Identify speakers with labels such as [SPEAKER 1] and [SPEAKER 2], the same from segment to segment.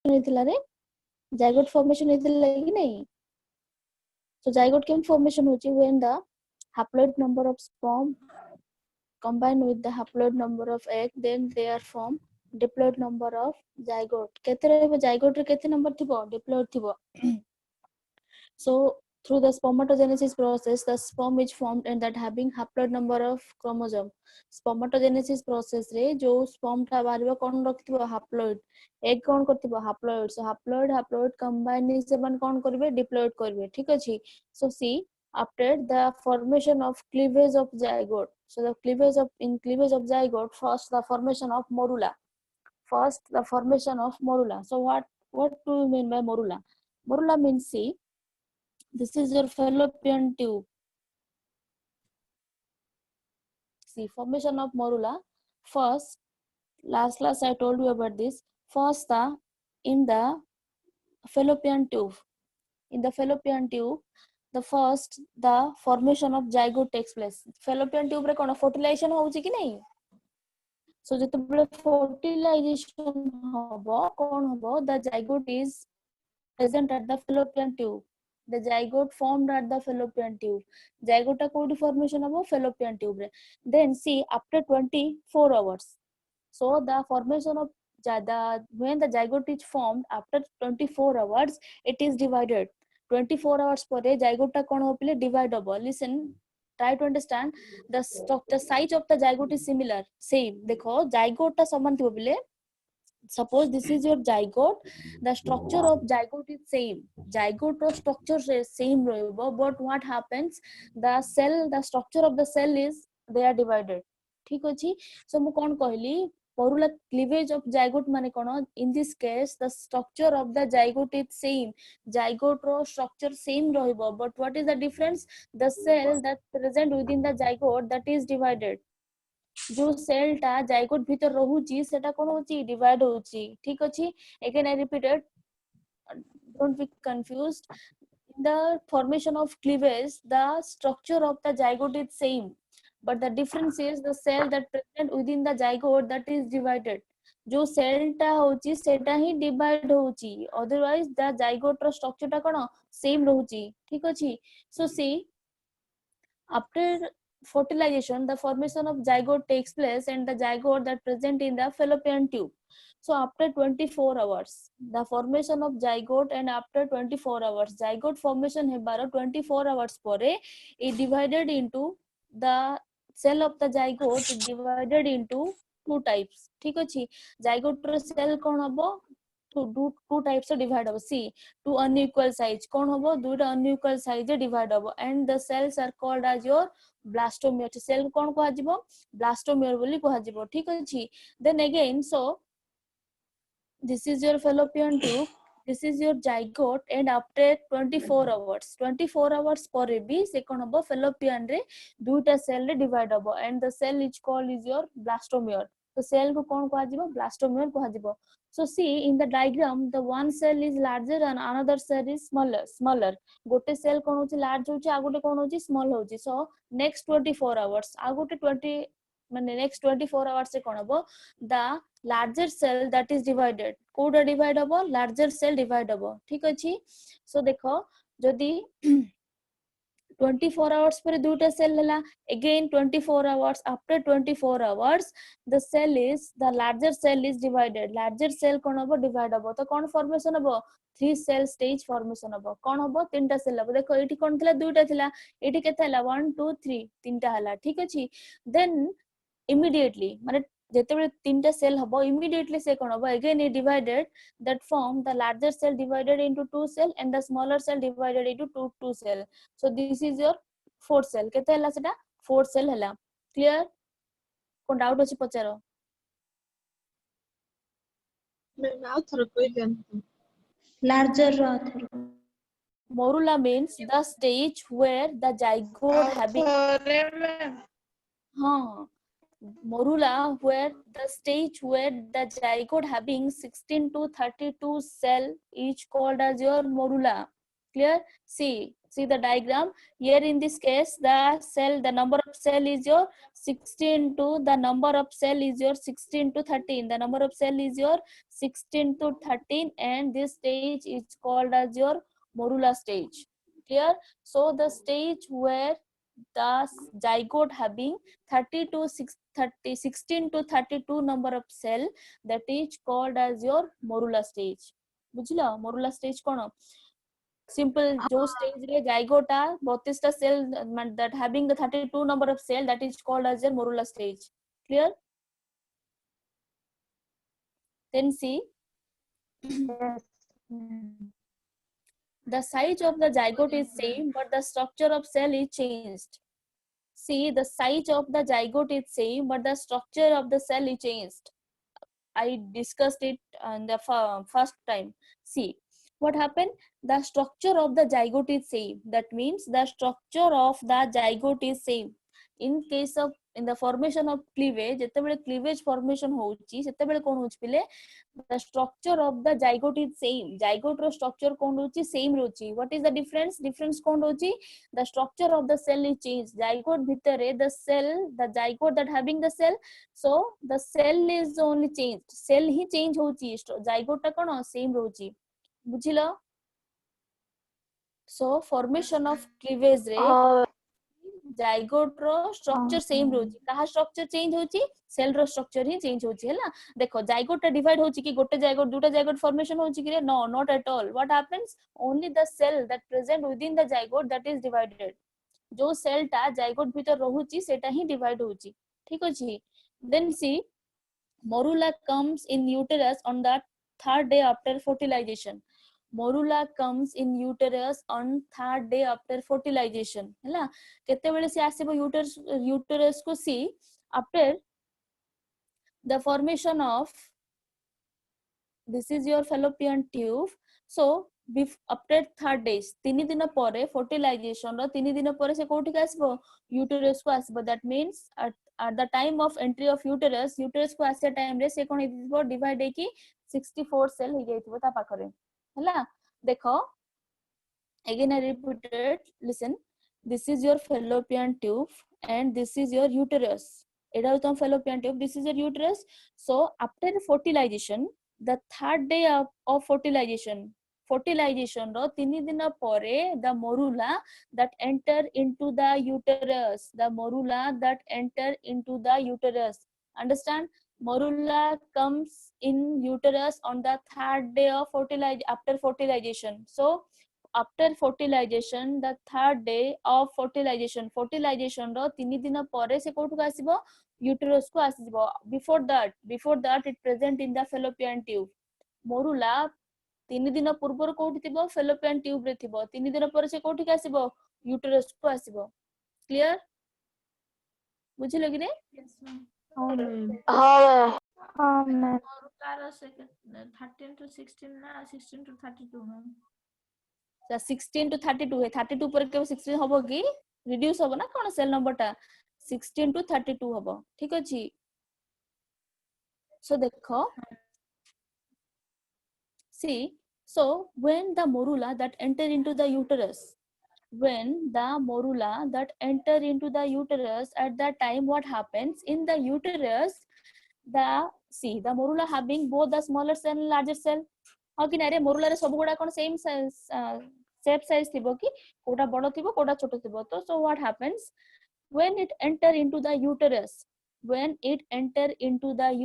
[SPEAKER 1] ହେଇଥିଲା रे zygote formation ହେଇଥିଲା कि नहीं so zygote केम formation होची when the haploid number of sperm combine with the haploid number of egg then they are formed diploid number of zygote केते रहबो zygote रे केते नंबर थिबो diploid थिबो so through the spermatogenesis process the sperm is formed and that having haploid number of chromosome spermatogenesis process रे जो sperm टा बाहरबो कोन रखथिबो haploid egg कोन करथिबो haploid so haploid combine सेवन कोन करबे diploid करबे ठीक अछि so see after the formation of cleavage of zygote so the cleavage of zygote first the formation of morula so what do you mean by morula means see this is your fallopian tube see formation of morula first last I told you about this first in the fallopian tube the first the formation of zygote takes place fallopian tube रे कोन fertilization होउची कि नहीं so जेतेबेले fertilization होबो कोन होबो the zygote is present at the fallopian tube the zygote formed at the fallopian tube zygote ta कोडी formation होबो fallopian tube रे then see after 24 hours so the formation of when the zygote is formed after 24 hours it is divided 24 hours pore zygote ta kon hopile divide hobo listen try to understand the size of the zygote is similar same dekho zygote ta saman thibo bile suppose this is your zygote the structure of zygote is same zygote ro structure same rohibo but what happens the structure of the cell is they are divided ठीक अछि so mu kon कहली morula cleavage of zygote mane kono in this case the structure of the zygote is same zygote ro structure same rohibo but what is the difference the cell that present within the zygote that is divided जो cell टा zygote भीतर रहूची सेटा कोन होची divide होची ठीक अछि again I repeated don't be confused in the formation of cleavage the structure of the zygote is same but the difference is the cell that present within the zygote that is divided जो cell टा होची सेटा ही divide होची otherwise the zygote रो structure टा कोन same रहूची ठीक अछि so see after fertilization the formation of zygote takes place and the zygote that present in the fallopian tube so after 24 hours the formation of zygote and after 24 hours zygote formation hebaro 24 hours pore it divided into the cell of the zygote is divided into two types ठीक अछि zygote ro cell कोन हबो two types of divide hobo see two unequal size कोन हबो दुटा unequal size divide hobo and the cells are called as your blastomere cell कोन को आजिबो blastomere बोली को आजिबो ठीक अछि then again so this is your fallopian tube this is your zygote and after 24 hours pore भी से कोन हबो fallopian रे दुटा सेल रे divide होबो and the cell is called is your blastomere तो सेल को कोन को आजिबो ब्लास्टोमियर को आजिबो so see in the diagram the one cell is larger and another cell is smaller गोटे सेल कोन होची लार्ज होची आ गोटे कोन होची स्मॉल होची so next 24 hours आ गोटे 20 माने next 24 hours से कोन हबो the larger cell that is divided कोडा divide हबो larger cell divide हबो ठीक अछि so देखो जदी 24 hours पर दुटा सेल हला again 24 hours after 24 hours the cell is the larger cell is divided larger cell कोन हबो divide हबो तो कोन formation हबो 3 cell stage formation हबो कोन हबो तीनटा सेल हबो देखो एठी कोन थिला दुटा थिला एठी केते हला 1 2 3 तीनटा हला ठीक अछि then immediately माने जेतेबेले तीनटा सेल हबो immediately से कोन हबो again it divided that form the larger cell divided into two cell and the smaller cell divided into two cell so this is your fourth cell केते हला सेटा fourth cell हला clear कोन doubt अछि पचारो
[SPEAKER 2] मैं आउ थोड़ा कोई then
[SPEAKER 3] larger
[SPEAKER 1] morula means the stage where the zygote having morula where the stage where the zygote having 16 to 32 cell is called as your morula Clear? See the diagram. Here in this case, the number of cell is your 16 to the number of cell is your 16 to 13. The number of cell is your 16 to 13, and this stage is called as your morula stage. Clear? So the stage where the zygote having 16 to 32 number of cell, that is called as your morula stage. बुझला morula stage कौन? Simple, जो stage रे zygote 32 cell that having the 32 number of cell, that is called as your morula stage. Clear? Then see, the size of the zygote is same, but the structure of cell is changed. See, the size of the zygote is same, but the structure of the cell is changed. I discussed it in the first time. See, what happened? The structure of the zygote is same. That means the structure of the zygote is same. In case of in the formation of cleavage, ଯେତେବେଳେ cleavage formation होउची ସେତେବେଳେ कोन होउची पिले the structure of the zygote is same. Zygote रो structure कोन होउची same रोची. What is the difference? Difference कोन होउची? The structure of the cell is changed. Zygote भितरे the cell, the zygote that having the cell, so the cell is only changed. Cell he change होउची. Zygote टा कोन same रोची. बुझिलो? So formation of cleavage रे zygote रो structure same रोची कहा structure change होची cell row structure ही change होची हैला देखो zygote टा divide होची कि गोटे जाइगोट दुटा जाइगोट फॉर्मेशन होची कि no not at all what happens only the cell that present within the zygote that is divided जो सेल टा जाइगोट भीतर रहूची सेटा ही डिवाइड होची ठीक अछि देन सी morula comes in uterus on the third day after fertilization morula comes in uterus on third day after fertilization हैला केते बेले से आसीबो uterus को सी after the formation of this is your fallopian tube so after third days 3 दिन परे fertilization रो 3 दिन परे से कोठी का आसीबो uterus को आसीबो that means at the time of entry of uterus को आसे टाइम रे से कोन हेतिबो डिवाइड हे की 64 सेल हे जाइतबो ता पाखरे हैला देखो again I repeated listen this is your fallopian tube and this is your uterus एडा तो fallopian tube this is your uterus so after fertilization the third day of fertilization रो 3 दिन परे the morula that enter into the uterus understand morula comes in uterus on the third day of after fertilization so after fertilization the third day of fertilization रो 3 दिन परे से कोठु आसीबो uterus को आसीबो before that it present in the fallopian tube morula 3 दिन पूर्व कोठी थिबो fallopian tube रे थिबो 3 दिन परे से कोठी आसीबो uterus को आसीबो क्लियर बुझिलो कि नै
[SPEAKER 4] हाँ मैम
[SPEAKER 1] तार से 13 to 16 ना 16 to 32 मैम 16 to 32 है 32 पर के 16 होबो कि रिड्यूस होबो ना कोन सेल नंबर टा 16 to 32 होबो ठीक अछि सो देखो see so when the morula that enter into the uterus at that time what happens in the uterus the morula having both the smaller cell and larger cell हा कि नारे morula रे सब गुडा कोन सेम shape size थिबो कि कोडा बडो थिबो कोडा छोटो थिबो तो so what happens when it enter into the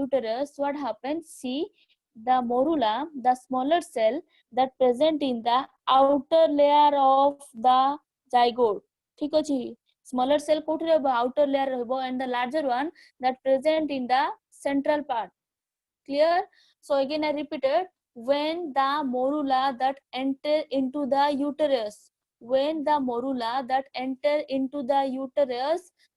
[SPEAKER 1] uterus what happens see the morula the smaller cell that present in the outer layer of the zygote ठीक अछि smaller cell कोठी रहबो outer layer रहबो and the larger one that present in the central part clear so again I repeated when the morula that enter into the uterus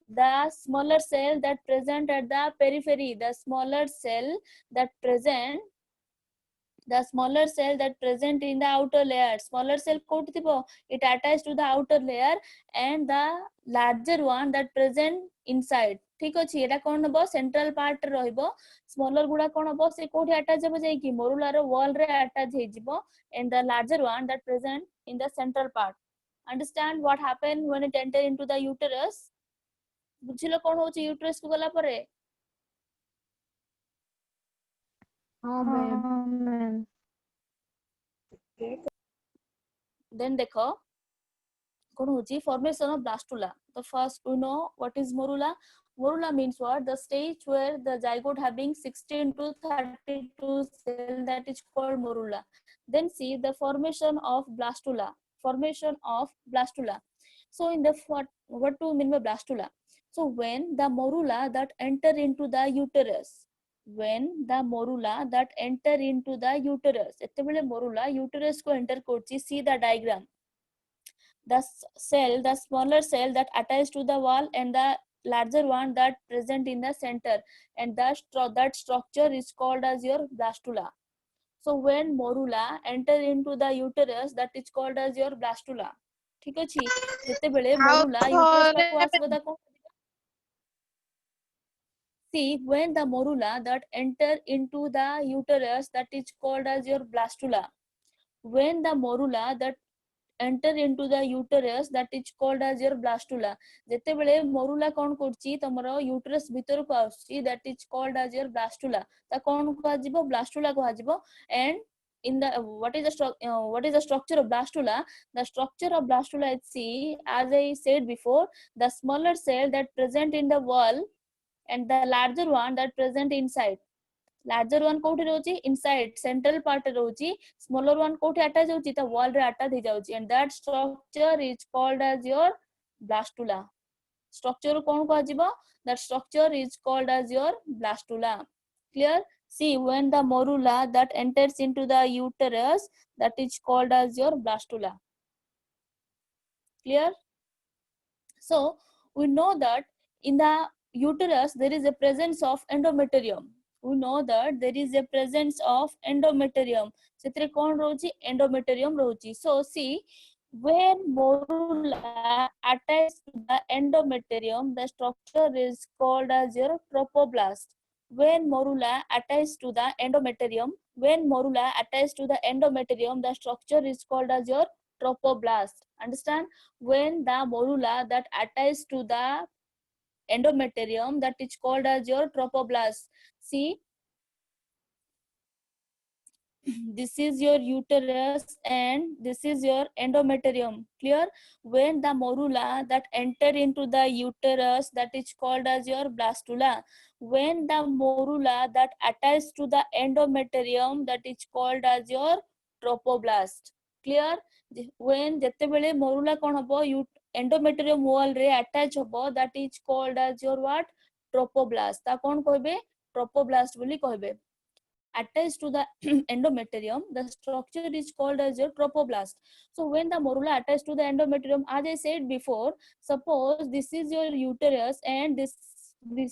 [SPEAKER 1] the smaller cell that present at the periphery the smaller cell that present the smaller cell that present in the outer layer. Smaller cell कोट थिबो, it attached to the outer layer and the larger one that present inside. ठीक अछि, एटा कोन हबो central part रहइबो. Smaller गुडा कोन हबो से कोठी attach हबो जाई कि मोरुलार वॉल रे अटैच हे जिवो, and the larger one that present in the central part. Understand what happen when it enter into the uterus? बुझिलो कोन होची यूट्रस को गला परे?
[SPEAKER 2] हाँ मैम।
[SPEAKER 4] Amen.
[SPEAKER 1] Then देखो कौन होची formation of blastula. The first we know what is morula. Morula means what? The stage where the zygote having 16 to 32 cell, that is called morula. Then see the formation of blastula. Formation of blastula. So in the what do you mean by blastula? So when the morula that enter into the uterus, when the morula that enter into the uterus, एतेबेले morula uterus को enter करची. See the diagram. The cell, the smaller cell that attached to the wall and the larger one that present in the center, and that structure is called as your blastula. So when morula enter into the uterus, that is called as your blastula. ठीक अछि, जेतेबेले morula uterus पाखु आसबो ताको. See, when the morula that enter into the uterus, that is called as your blastula. When the morula that enter into the uterus, that is called as your blastula. जेतेबेले morula कोन करची तमरो uterus भीतर को आसी, that is called as your blastula. ता कोन को आजिबो blastula को आजिबो. And in the what is the structure of blastula? The structure of blastula is, see, as I said before, the smaller cell that present in the wall and the larger one that present inside. Larger one कोठी रहउची inside central part रहउची, smaller one कोठी attach होउची ता wall रे attach हो जाउची, and that structure is called as your blastula. Structure कोन को आजिबो? That structure is called as your blastula. Clear? See, when the morula that enters into the uterus, that is called as your blastula. Clear? So we know that in the uterus there is a presence of endometrium. We know that there is a presence of endometrium. Setre kon rohuchi? Endometrium rohuchi. So see, when morula attached to the endometrium, the structure is called as your trophoblast. When morula attached to the endometrium, the structure is called as your trophoblast. Understand? When the morula that attached to the endometrium, that is called as your trophoblast. See, this is your uterus and this is your endometrium. Clear? When the morula that enter into the uterus, that is called as your blastula. When the morula that attached to the endometrium, that is called as your trophoblast. Clear? When जेतेबेले morula कोन हबो endometrium wall रे attach हबो, that is called as your what? Trophoblast. ता कोन कहबे? Trophoblast बोली कहबे. Attached to the endometrium, the structure is called as your trophoblast. So when the morula attached to the endometrium, as I said before, suppose this is your uterus and this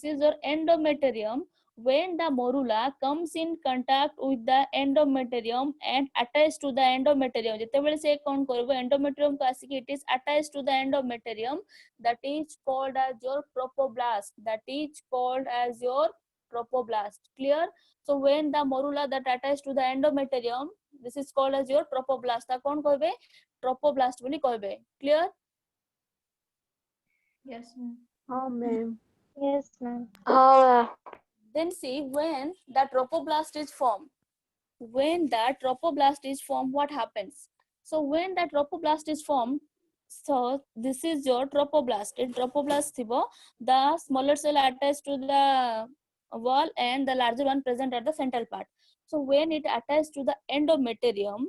[SPEAKER 1] is your endometrium. When the morula comes in contact with the endometrium and attached to the endometrium, जेतेबेले से कोन करबो endometrium को आसी it is attached to the endometrium, that is called as your trophoblast. That is called as your trophoblast. Clear? So when the morula that attached to the endometrium, this is called as your trophoblast. ता कोन कहबे? Trophoblast बोली कहबे. Clear?
[SPEAKER 3] Yes, ma'am.
[SPEAKER 2] हाँ ma'am.
[SPEAKER 4] Yes, ma'am.
[SPEAKER 1] Then see, when the trophoblast is formed, what happens? So when the trophoblast is formed, so this is your trophoblast. In trophoblast thibo, the smaller cell attached to the wall and the larger one present at the central part. So when it attached to the endometrium,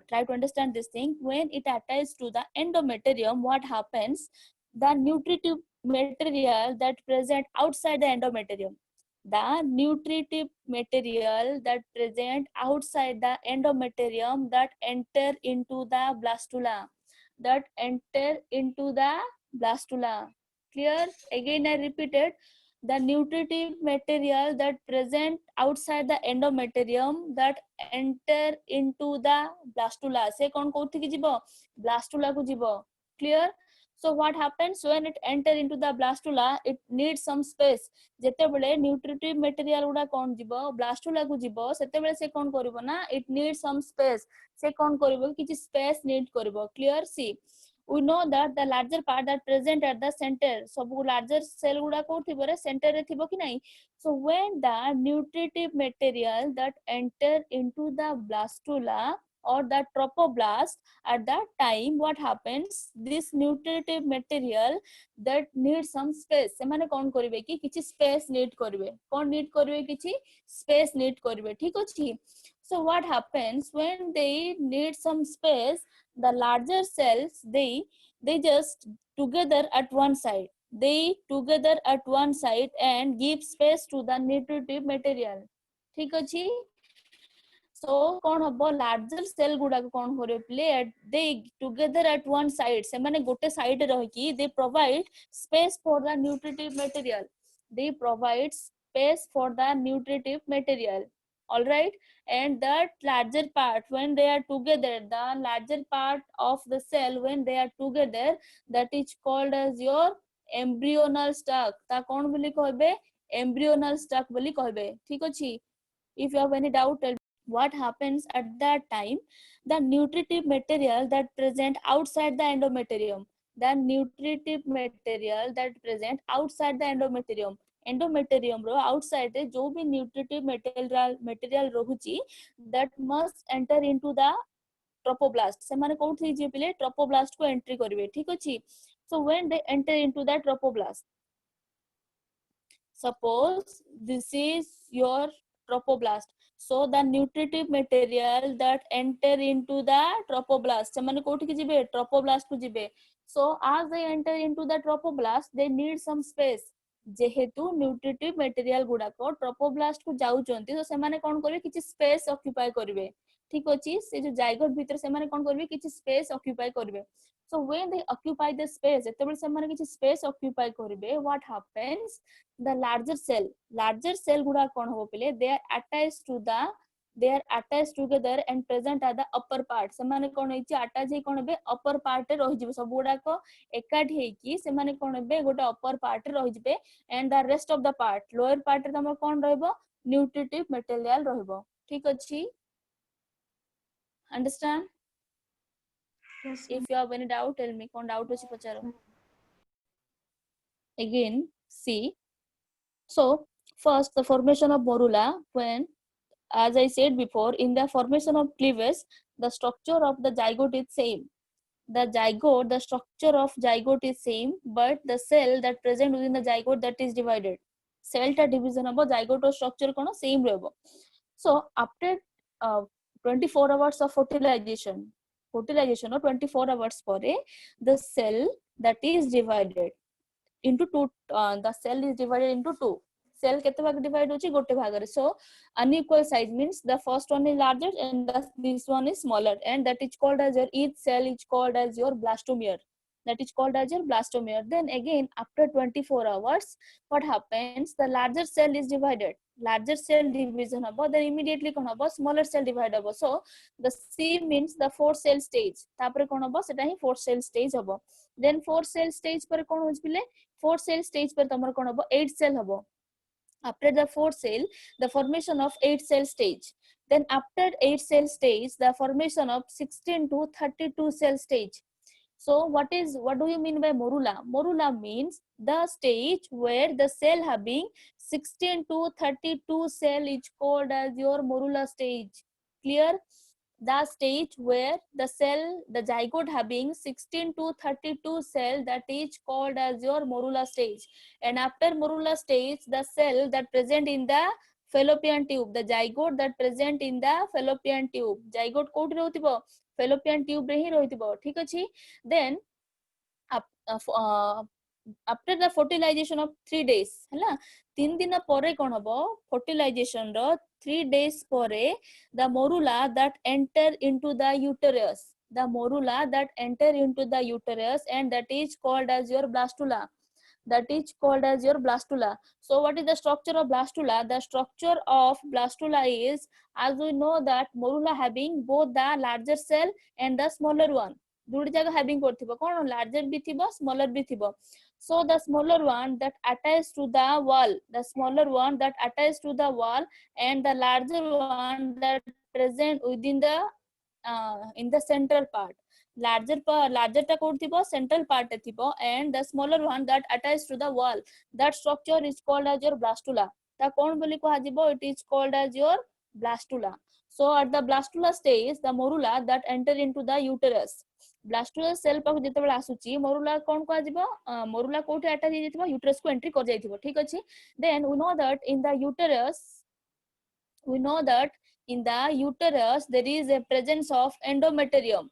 [SPEAKER 1] try to understand this thing. When it attached to the endometrium, what happens? The nutritive material that present outside the endometrium, that enter into the blastula. Clear? Again I repeated, the nutritive material that present outside the endometrium that enter into the blastula. Se kon kouthi ki jibo? Blastula ku jibo. Clear? So what happens when it enter into the blastula? It needs some space. ଯେତେବେଳେ nutritive material ଗୁଡା କଣ ଯିବ blastula କୁ ଯିବ ସେତେବେଳେ ସେ କଣ କରିବ ନା it needs some space. ସେ କଣ କରିବ କିଛି space need କରିବ. Clear? See, we know that the larger part that present at the center, ସବୁ larger cell ଗୁଡା କୋଉଠି ଥିବ ରେ center ରେ ଥିବ କି ନାହିଁ? So when the nutritive material that enter into the blastula or the trophoblast, at that time what happens, this nutritive material that needs some space, ସେମାନେ କଣ କରିବେ କି କିଛି space need କରିବେ. କଣ need କରିବେ? କିଛି space need କରିବେ. ଠିକ ଅଛି? So what happens when they need some space, the larger cells they just together at one side, they together at one side and give space to the nutritive material. ठीक अछि? So कौन हबो larger cell गुडा को कौन करे play at they together at one side, से माने गोटे side रही कि they provide space for the nutritive material, they provide space for the nutritive material. All right, and that larger part when they are together, the larger part of the cell when they are together, that is called as your embryonal stalk. ता कौन बोली कहबे? embryonal stalk बोली कहबे. ठीक अछि? If you have any doubt, tell what happens at that time. The nutritive material that present outside the endometrium, the nutritive material that present outside the endometrium, endometrium ro outside रे जो भी nutritive material रहुची, that must enter into the trophoblast. से माने कोठी जे पिले trophoblast को entry करिवे. ठीक अछि? So when they enter into that trophoblast, suppose this is your trophoblast, so the nutritive material that enter into the trophoblast, ସେମାନେ କୋଉଠି କି ଯିବେ? trophoblast କୁ ଯିବେ. So as they enter into the trophoblast, they need some space. ଯେହେତୁ nutritive material ଗୁଡାକ trophoblast କୁ ଯାଉଛନ୍ତି, ତ ସେମାନେ କଣ କରିବେ? କିଛି space occupy କରିବେ. ଠିକ ଅଛି? ସେ ଯୋଉ zygote ଭିତରେ ସେମାନେ କଣ କରିବେ? କିଛି space occupy କରିବେ. So when they occupy the space, ଯେତେବେଳେ ସେମାନେ କିଛି space occupy କରିବେ, what happens? The larger cell गुडा कौन हो पिले? They are attached together and present at the upper part. ସେମାନେ कौन होइछि? attach हे कौन बे upper part रे रहि जिवे. सब गुडा को एकाठी हे कि ସେମାନେ कौन बे गोटे upper part रे रहि जिवे, and the rest of the part lower part रे तमर कौन रहबो? nutritive material रहबो. ठीक अछि? Understand?
[SPEAKER 2] Yes,
[SPEAKER 1] If you have any doubt, tell me. कौन doubt अछि पचारो. Again, see. So first, the formation of morula. When, as I said before, in the formation of cleavage, the structure of the zygote is same. The structure of zygote is same, but the cell that present within the zygote that is divided. Cell ta division of zygote structure kono same rehbo. So after 24 hours of fertilization or 24 hours pore, the cell that is divided into two. The cell is divided into two. Cell kete bhag divide hochi? Gote bhagare. So unequal size means the first one is larger and this one is smaller, and that is called as your, each cell is called as your blastomere. That is called as your blastomere. Then again after 24 hours, what happens? The larger cell is divided. Larger cell division habo, then immediately kon habo? Smaller cell divide habo. So the C means the 4 cell stage. Tapre kon habo? Seta hi 4 cell stage habo. Then 4 cell stage पर कौन हो पिले? 4 cell stage पर तमर कौन हबो? 8 cell हबो. After the 4 cell, the formation of 8 cell stage. Then after 8 cell stage, the formation of 16 to 32 cell stage. So what do you mean by morula? Morula means the stage where the cell having 16 to 32 cell is called as your morula stage. Clear? The stage where the cell, the zygote having 16 to 32 cell, that is called as your morula stage. And after morula stage, the cell that present in the fallopian tube, the zygote that present in the fallopian tube. Zygote कोड रहउतिबो? Fallopian tube रे ही रहउतिबो. ठीक अछि? Then after the fertilization of 3 days, हैला 3 दिन परे कोन हबो? fertilization row 3 days pore, the morula that enter into the uterus, the morula that enter into the uterus, and that is called as your blastula. that is called as your blastula. So what is the structure of blastula? The structure of blastula is, as we know that morula having both the larger cell and the smaller one. दुटी जागा having करथिबो कोन larger भी थिबो smaller भी थिबो. So the smaller one that attaches to the wall, the smaller one that attaches to the wall, and the larger one that present within the in the central part. larger टा code थिबो central part रे थिबो, and the smaller one that attaches to the wall, that structure is called as your blastula. ता कोन बोली को हाजिबो, it is called as your blastula. So at the blastula stage, the morula that enter into the uterus. blastula cell पाक जेतेबेला आसुची morula कोन को हाजिबो, morula कोठी attach हे जेतिबो uterus को entry कर जाइथिबो, ठीक अछि. Then we know that in the uterus there is a presence of endometrium.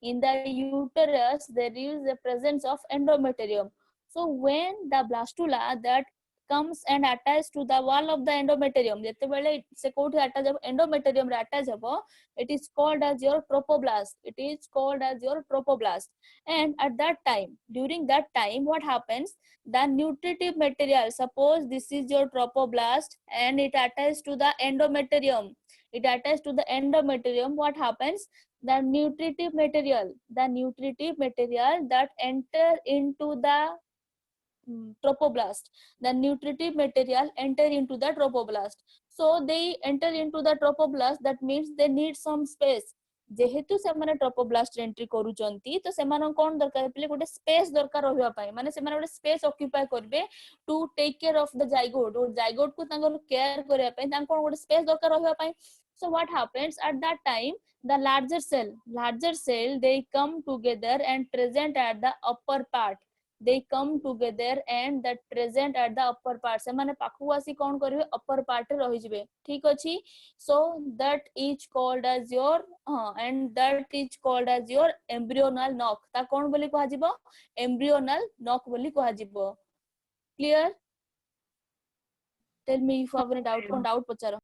[SPEAKER 1] In the uterus there is a presence of endometrium. So when the blastula that comes and attaches to the wall of the endometrium, जेतेबेले से कोठी attach जब endometrium रे attach हबो, it is called as your trophoblast. It is called as your trophoblast. And at that time, during that time, what happens? The nutritive material, suppose this is your trophoblast and it attaches to the endometrium. It attaches to the endometrium. What happens? The nutritive material that enter into the trophoblast. The nutritive material enter into the trophoblast. So they enter into the trophoblast. That means they need some space. जेहेतु से माने trophoblast entry करूचंती तो सेमान कोन दरकार पले गोटे space दरकार रहबा पई, माने सेमान गोटे स्पेस ऑक्युपाई करबे to take care of the zygote, और जाइगोट को तांगर केयर करबा पई तांको गोटे स्पेस दरकार रहबा पई. So what happens at that time? The larger cell they come together and present at the upper part. They come together and that present at the upper part. से माने पाखु आसी कोन करबे upper part रे रहि जिवे, ठीक अछि. So that is called as your and that is called as your embryonal knock. ता कोन बोली कहा जिवो, embryonal knock बोली कहा जिवो. Clear? Tell me if you have any doubt, कोन डाउट पचारो.